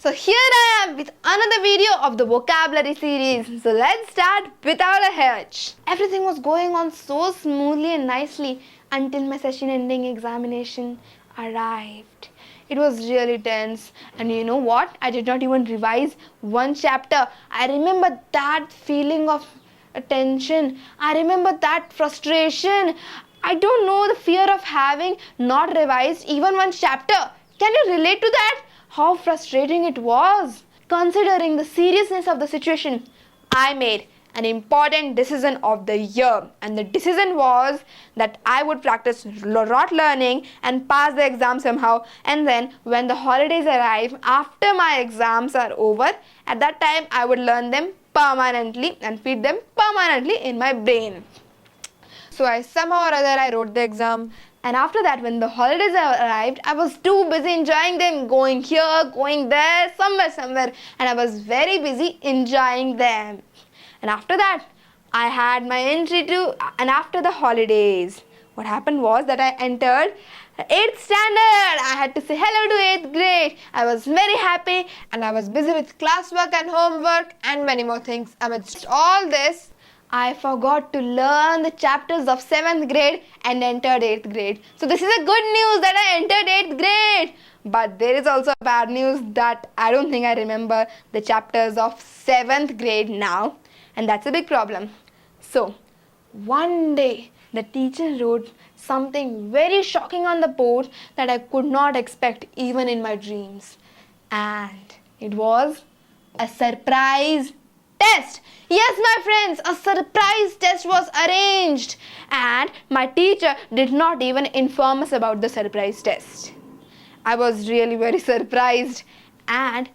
So here I am with another video of the vocabulary series. So let's start without a hitch. Everything was going on so smoothly and nicely until my session ending examination arrived. It was really tense, and you know what? I did not even revise one chapter. I remember that feeling of tension. I remember that frustration. I don't know, the fear of having not revised even one chapter. Can you relate to that? How frustrating it was. Considering the seriousness of the situation, I made an important decision of the year, and the decision was that I would practice rote learning and pass the exam somehow, and then when the holidays arrive after my exams are over, at that time I would learn them permanently and feed them permanently in my brain. So I somehow or other I wrote the exam, and after that when the holidays arrived, I was too busy enjoying them, going here, going there, somewhere, and I was very busy enjoying them. And after that I had my entry to, and after the holidays, what happened was that I entered 8th standard. I had to say hello to 8th grade. I was very happy, and I was busy with classwork and homework and many more things. Amidst all this, I forgot to learn the chapters of 7th grade and entered 8th grade. So this is a good news that I entered 8th grade. But there is also bad news that I don't think I remember the chapters of 7th grade now. And that's a big problem. So one day the teacher wrote something very shocking on the board that I could not expect even in my dreams. And it was a surprise test. Yes, my friends, a surprise test was arranged, and my teacher did not even inform us about the surprise test. I was really very surprised, and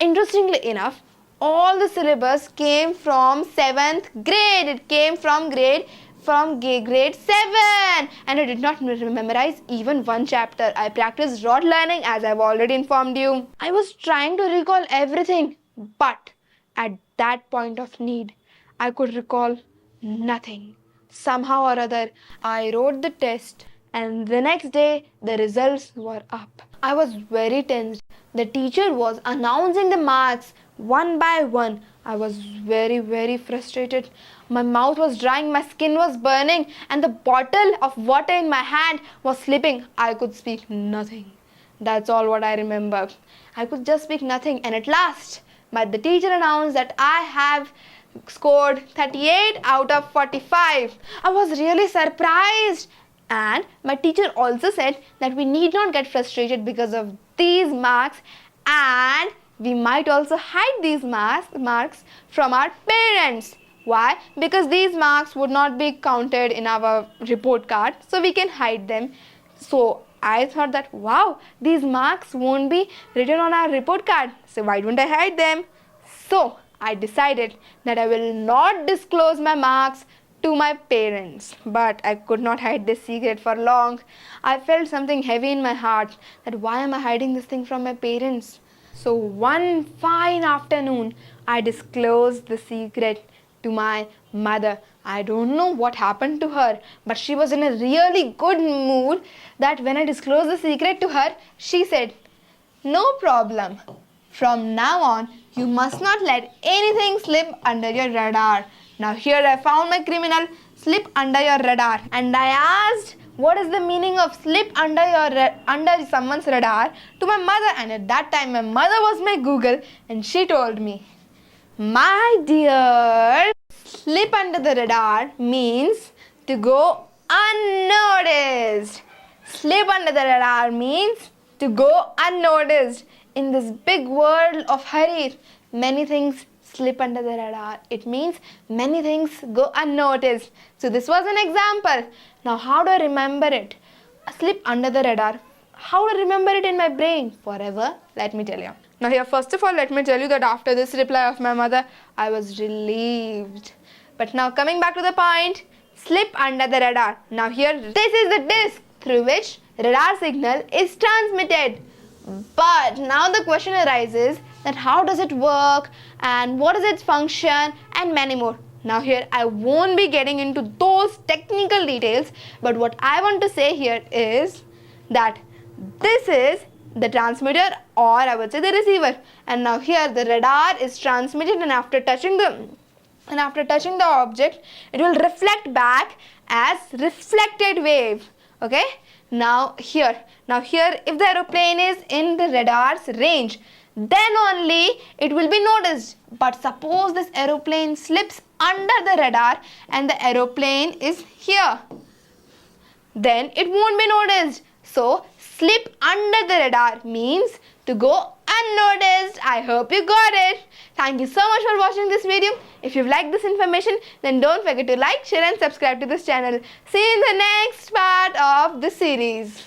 interestingly enough, all the syllabus came from 7th grade. It came from grade 7, and I did not memorize even one chapter. I practiced rote learning, as I've already informed you. I was trying to recall everything, but at that point of need, I could recall nothing. Somehow or other, I wrote the test, and the next day, the results were up. I was very tense. The teacher was announcing the marks one by one. I was very frustrated. My mouth was drying, my skin was burning, and the bottle of water in my hand was slipping. I could speak nothing. That's all what I remember. I could just speak nothing, and at last, but the teacher announced that I have scored 38 out of 45. I was really surprised. And my teacher also said that we need not get frustrated because of these marks, and we might also hide these marks from our parents. Why? Because these marks would not be counted in our report card, so we can hide them. So I thought that, wow, these marks won't be written on our report card, so why don't I hide them? So I decided that I will not disclose my marks to my parents. But I could not hide this secret for long. I felt something heavy in my heart, that why am I hiding this thing from my parents? So one fine afternoon, I disclosed the secret to my mother. I don't know what happened to her, but she was in a really good mood that when I disclosed the secret to her, she said, "No problem. From now on, you must not let anything slip under your radar." Now here I found my criminal, slip under your radar, and I asked what is the meaning of slip under someone's radar to my mother, and at that time my mother was my Google, and she told me, "My dear, slip under the radar means to go unnoticed. Slip under the radar means to go unnoticed. In this big world of hurry, many things slip under the radar. It means many things go unnoticed." So this was an example. Now how do I remember it? A slip under the radar. How do I remember it in my brain? Forever. Let me tell you. Now here, first of all, let me tell you that after this reply of my mother, I was relieved. But now coming back to the point, slip under the radar. Now here, this is the disc through which radar signal is transmitted. But now the question arises that how does it work and what is its function and many more. Now here I won't be getting into those technical details, but what I want to say here is that this is the transmitter, or I would say the receiver. And now here the radar is transmitted, and after touching the object, it will reflect back as reflected wave. Okay, now here if the aeroplane is in the radar's range, then only it will be noticed. But suppose this aeroplane slips under the radar and the aeroplane is here, then it won't be noticed. So slip under the radar means to go unnoticed. I hope you got it. Thank you so much for watching this video. If you've liked this information, then don't forget to like, share and subscribe to this channel. See you in the next part of the series.